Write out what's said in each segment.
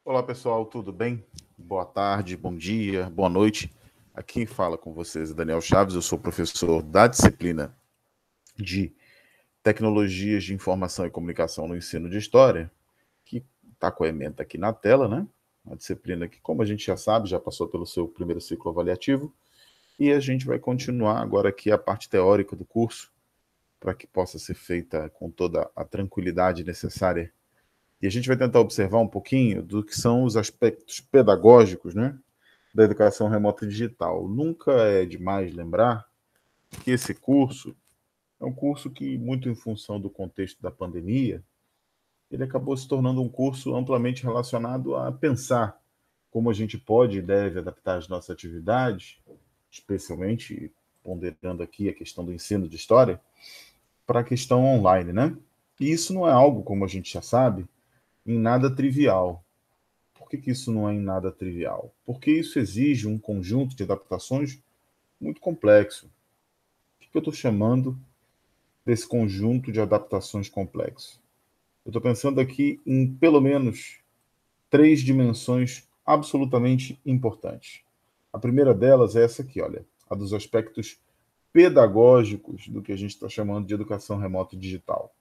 Olá pessoal, tudo bem? Boa tarde, bom dia, boa noite. Aqui fala com vocês Daniel Chaves, eu sou professor da disciplina de Tecnologias de Informação e Comunicação no Ensino de História, que está com a ementa aqui na tela, né? Uma disciplina que, como a gente já sabe, já passou pelo seu primeiro ciclo avaliativo, e a gente vai continuar agora aqui a parte teórica do curso, para que possa ser feita com toda a tranquilidade necessária. E a gente vai tentar observar um pouquinho do que são os aspectos pedagógicos, né, da educação remota digital. Nunca é demais lembrar que esse curso é um curso que, muito em função do contexto da pandemia, ele acabou se tornando um curso amplamente relacionado a pensar como a gente pode e deve adaptar as nossas atividades, especialmente ponderando aqui a questão do ensino de história, para a questão online, né? E isso não é algo, como a gente já sabe, em nada trivial. Por que isso não é em nada trivial? Porque isso exige um conjunto de adaptações muito complexo. O que eu estou chamando desse conjunto de adaptações complexo? Eu estou pensando aqui em pelo menos três dimensões absolutamente importantes. A primeira delas é essa aqui, olha, a dos aspectos pedagógicos do que a gente está chamando de educação remota e digital.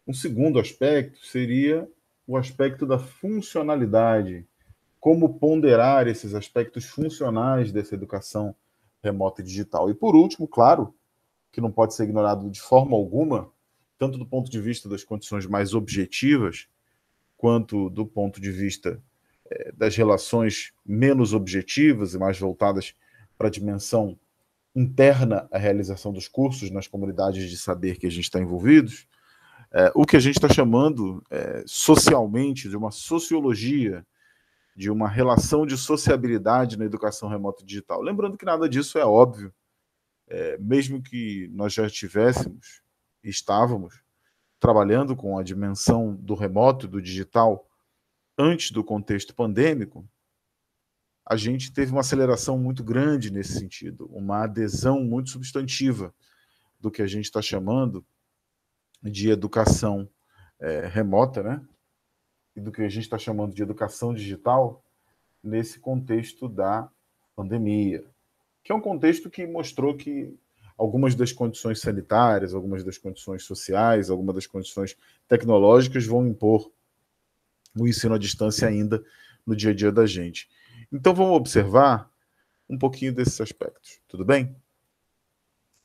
Um segundo aspecto seria o aspecto da funcionalidade, como ponderar esses aspectos funcionais dessa educação remota e digital. E por último, claro, que não pode ser ignorado de forma alguma, tanto do ponto de vista das condições mais objetivas, quanto do ponto de vista das relações menos objetivas e mais voltadas para a dimensão interna à realização dos cursos nas comunidades de saber que a gente está envolvidos, o que a gente está chamando socialmente de uma sociologia, de uma relação de sociabilidade na educação remota digital. Lembrando que nada disso é óbvio, mesmo que nós já estivéssemos, estávamos, trabalhando com a dimensão do remoto e do digital antes do contexto pandêmico, a gente teve uma aceleração muito grande nesse sentido, uma adesão muito substantiva do que a gente está chamando de educação remota, né? E do que a gente está chamando de educação digital nesse contexto da pandemia, que é um contexto que mostrou que algumas das condições sanitárias, algumas das condições sociais, algumas das condições tecnológicas vão impor o ensino à distância ainda no dia a dia da gente. Então vamos observar um pouquinho desses aspectos, tudo bem?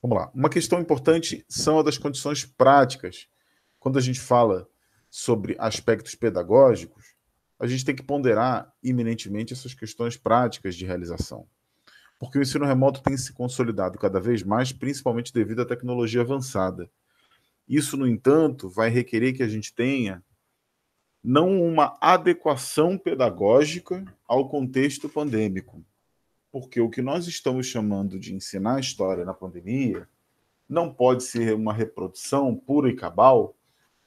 Vamos lá. Uma questão importante são as das condições práticas. Quando a gente fala sobre aspectos pedagógicos, a gente tem que ponderar iminentemente essas questões práticas de realização. Porque o ensino remoto tem se consolidado cada vez mais, principalmente devido à tecnologia avançada. Isso, no entanto, vai requerer que a gente tenha não uma adequação pedagógica ao contexto pandêmico, porque o que nós estamos chamando de ensinar história na pandemia não pode ser uma reprodução pura e cabal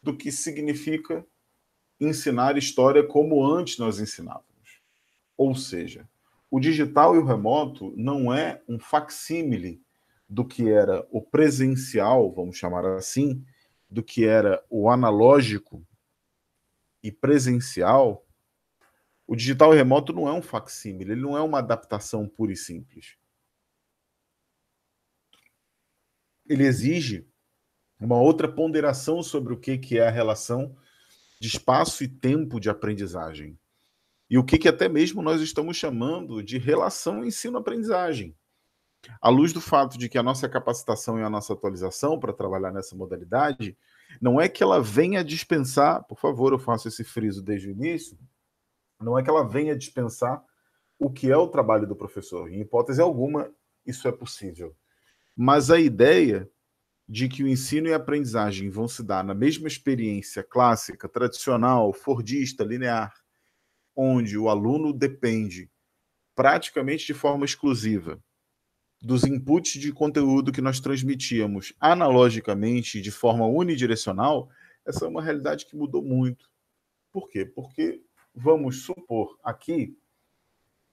do que significa ensinar história como antes nós ensinávamos. Ou seja, o digital e o remoto não é um facsímile do que era o presencial, vamos chamar assim, do que era o analógico e presencial. O digital e remoto não é um facsímile, ele não é uma adaptação pura e simples. Ele exige uma outra ponderação sobre o que é a relação de espaço e tempo de aprendizagem. E o que até mesmo nós estamos chamando de relação ensino-aprendizagem. À luz do fato de que a nossa capacitação e a nossa atualização para trabalhar nessa modalidade não é que ela venha dispensar, por favor, eu faço esse friso desde o início, não é que ela venha dispensar o que é o trabalho do professor. Em hipótese alguma, isso é possível. Mas a ideia de que o ensino e a aprendizagem vão se dar na mesma experiência clássica, tradicional, fordista, linear, onde o aluno depende praticamente de forma exclusiva dos inputs de conteúdo que nós transmitíamos analogicamente, de forma unidirecional, essa é uma realidade que mudou muito. Por quê? Porque vamos supor aqui,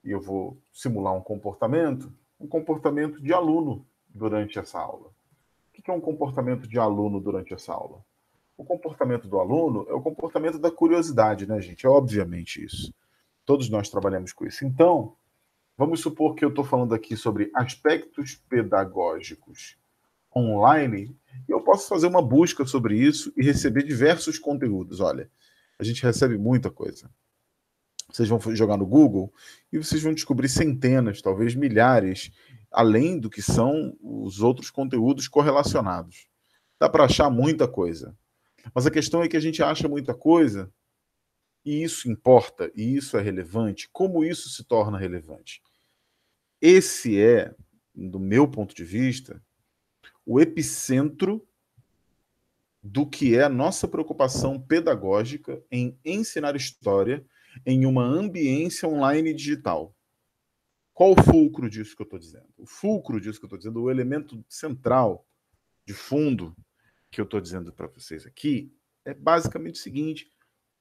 e eu vou simular um comportamento de aluno durante essa aula. O que é um comportamento de aluno durante essa aula? O comportamento do aluno é o comportamento da curiosidade, né, gente? É obviamente isso. Todos nós trabalhamos com isso. Então, vamos supor que eu estou falando aqui sobre aspectos pedagógicos online, e eu posso fazer uma busca sobre isso e receber diversos conteúdos. Olha, a gente recebe muita coisa. Vocês vão jogar no Google e vocês vão descobrir centenas, talvez milhares, além do que são os outros conteúdos correlacionados. Dá para achar muita coisa. Mas a questão é que a gente acha muita coisa e isso importa, e isso é relevante. Como isso se torna relevante? Esse é, do meu ponto de vista, o epicentro do que é a nossa preocupação pedagógica em ensinar história em uma ambiência online digital. Qual o fulcro disso que eu estou dizendo? O fulcro disso que eu estou dizendo, o elemento central, de fundo, que eu estou dizendo para vocês aqui, é basicamente o seguinte: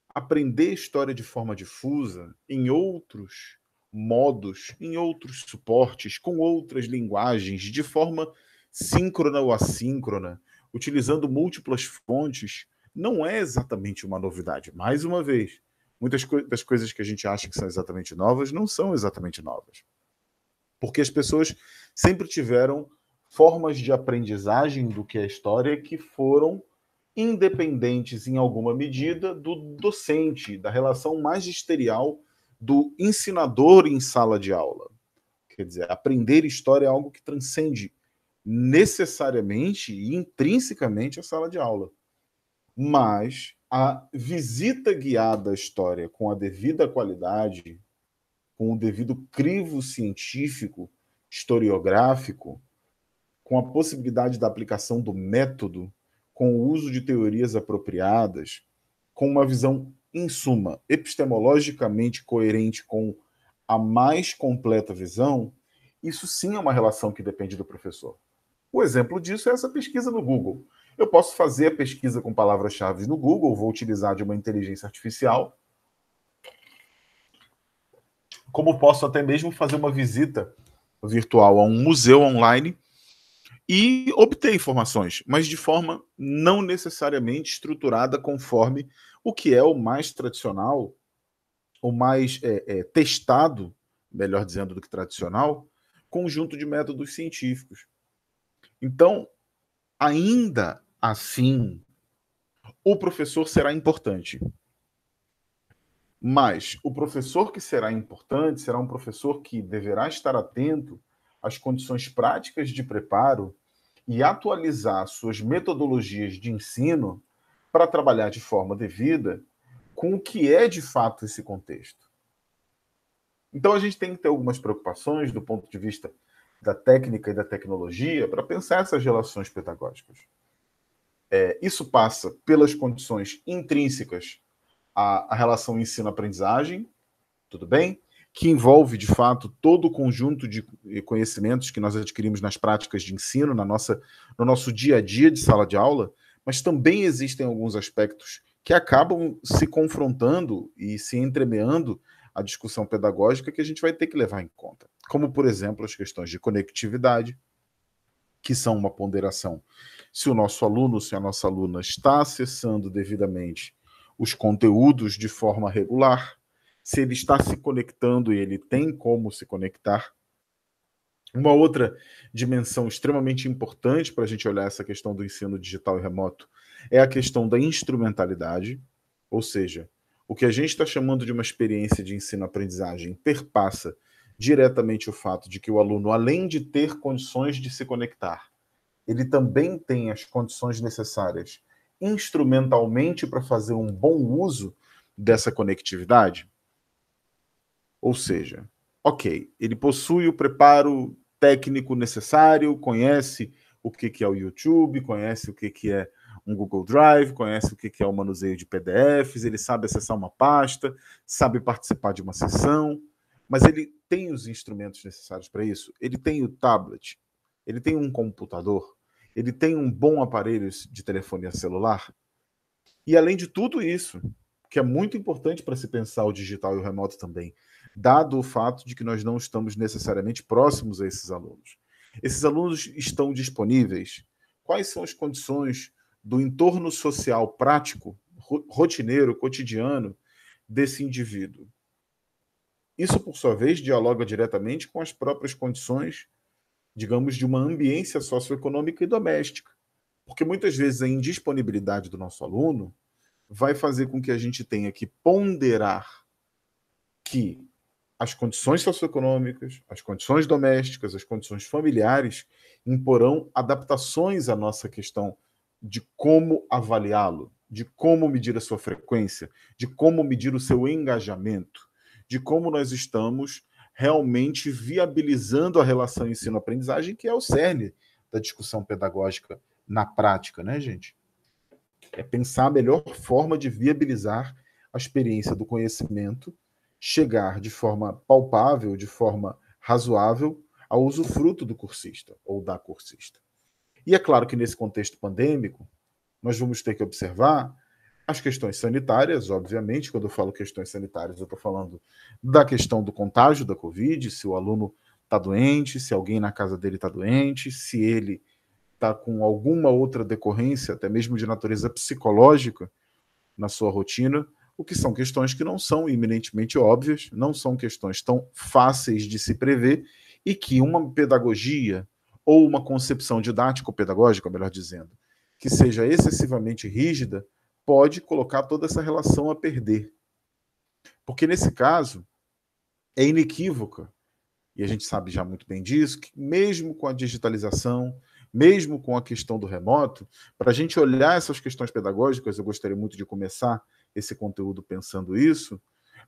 aprender história de forma difusa, em outros modos, em outros suportes, com outras linguagens, de forma síncrona ou assíncrona, utilizando múltiplas fontes, não é exatamente uma novidade. Mais uma vez, muitas das coisas que a gente acha que são exatamente novas não são exatamente novas. Porque as pessoas sempre tiveram formas de aprendizagem do que é história que foram independentes em alguma medida do docente, da relação magisterial do ensinador em sala de aula. Quer dizer, aprender história é algo que transcende necessariamente e intrinsecamente a sala de aula. Mas a visita guiada à história com a devida qualidade, com o devido crivo científico, historiográfico, com a possibilidade da aplicação do método, com o uso de teorias apropriadas, com uma visão, em suma, epistemologicamente coerente com a mais completa visão, isso sim é uma relação que depende do professor. O exemplo disso é essa pesquisa no Google. Eu posso fazer a pesquisa com palavras-chave no Google, vou utilizar de uma inteligência artificial, como posso até mesmo fazer uma visita virtual a um museu online e obter informações, mas de forma não necessariamente estruturada conforme o que é o mais tradicional, o mais testado, melhor dizendo do que tradicional, conjunto de métodos científicos. Então, ainda assim, o professor será importante. Mas o professor que será importante será um professor que deverá estar atento às condições práticas de preparo e atualizar suas metodologias de ensino para trabalhar de forma devida com o que é de fato esse contexto. Então a gente tem que ter algumas preocupações do ponto de vista da técnica e da tecnologia para pensar essas relações pedagógicas. Isso passa pelas condições intrínsecas à relação ensino-aprendizagem, tudo bem? Que envolve, de fato, todo o conjunto de conhecimentos que nós adquirimos nas práticas de ensino, no nosso dia a dia de sala de aula, mas também existem alguns aspectos que acabam se confrontando e se entremeando a discussão pedagógica que a gente vai ter que levar em conta. Como, por exemplo, as questões de conectividade, que são uma ponderação. Se o nosso aluno, se a nossa aluna está acessando devidamente os conteúdos de forma regular, se ele está se conectando e ele tem como se conectar. Uma outra dimensão extremamente importante para a gente olhar essa questão do ensino digital e remoto é a questão da instrumentalidade, ou seja, o que a gente está chamando de uma experiência de ensino-aprendizagem perpassa diretamente o fato de que o aluno, além de ter condições de se conectar, ele também tem as condições necessárias instrumentalmente para fazer um bom uso dessa conectividade. Ou seja, ok, ele possui o preparo técnico necessário, conhece o que é o YouTube, conhece o que é um Google Drive, conhece o que é o manuseio de PDFs, ele sabe acessar uma pasta, sabe participar de uma sessão, mas ele tem os instrumentos necessários para isso? Ele tem o tablet, ele tem um computador, ele tem um bom aparelho de telefonia celular? E além de tudo isso, que é muito importante para se pensar o digital e o remoto também, dado o fato de que nós não estamos necessariamente próximos a esses alunos. Esses alunos estão disponíveis? Quais são as condições do entorno social prático, rotineiro, cotidiano desse indivíduo? Isso, por sua vez, dialoga diretamente com as próprias condições, digamos, de uma ambiência socioeconômica e doméstica. Porque muitas vezes a indisponibilidade do nosso aluno vai fazer com que a gente tenha que ponderar que as condições socioeconômicas, as condições domésticas, as condições familiares imporão adaptações à nossa questão de como avaliá-lo, de como medir a sua frequência, de como medir o seu engajamento, de como nós estamos realmente viabilizando a relação ensino-aprendizagem, que é o cerne da discussão pedagógica na prática, né, gente? É pensar a melhor forma de viabilizar a experiência do conhecimento, chegar de forma palpável, de forma razoável, ao usufruto do cursista ou da cursista. E é claro que nesse contexto pandêmico, nós vamos ter que observar as questões sanitárias, obviamente. Quando eu falo questões sanitárias, eu estou falando da questão do contágio da Covid, se o aluno está doente, se alguém na casa dele está doente, se ele está com alguma outra decorrência, até mesmo de natureza psicológica, na sua rotina, o que são questões que não são eminentemente óbvias, não são questões tão fáceis de se prever e que uma pedagogia ou uma concepção didático-pedagógica, melhor dizendo, que seja excessivamente rígida, pode colocar toda essa relação a perder. Porque nesse caso, é inequívoca, e a gente sabe já muito bem disso, que mesmo com a digitalização, mesmo com a questão do remoto, para a gente olhar essas questões pedagógicas, eu gostaria muito de começar esse conteúdo pensando isso,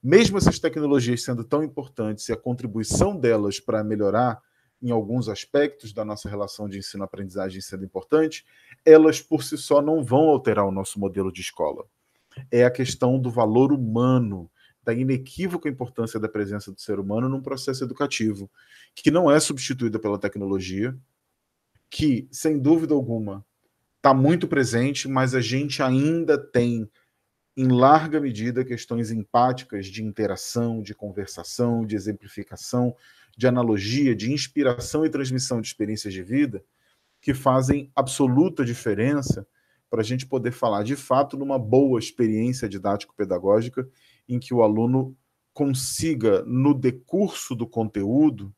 mesmo essas tecnologias sendo tão importantes e a contribuição delas para melhorar em alguns aspectos da nossa relação de ensino-aprendizagem sendo importante, elas por si só não vão alterar o nosso modelo de escola. É a questão do valor humano, da inequívoca importância da presença do ser humano num processo educativo, que não é substituída pela tecnologia, que, sem dúvida alguma, está muito presente, mas a gente ainda tem, em larga medida, questões empáticas de interação, de conversação, de exemplificação, de analogia, de inspiração e transmissão de experiências de vida, que fazem absoluta diferença para a gente poder falar, de fato, numa boa experiência didático-pedagógica em que o aluno consiga, no decurso do conteúdo,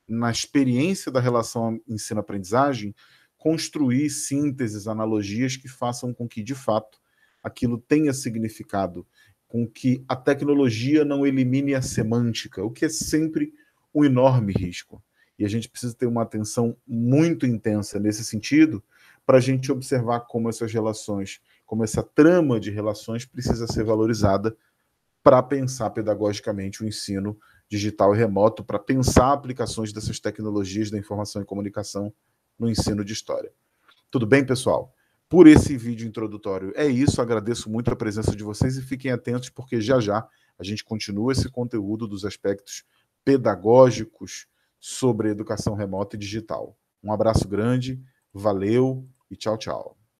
na experiência da relação ensino-aprendizagem, construir sínteses, analogias que façam com que, de fato, aquilo tenha significado, com que a tecnologia não elimine a semântica, o que é sempre um enorme risco. E a gente precisa ter uma atenção muito intensa nesse sentido para a gente observar como essas relações, como essa trama de relações precisa ser valorizada para pensar pedagogicamente o ensino digital e remoto, para pensar aplicações dessas tecnologias da informação e comunicação no ensino de história. Tudo bem, pessoal? Por esse vídeo introdutório é isso, agradeço muito a presença de vocês e fiquem atentos porque já já a gente continua esse conteúdo dos aspectos pedagógicos sobre educação remota e digital. Um abraço grande, valeu e tchau, tchau.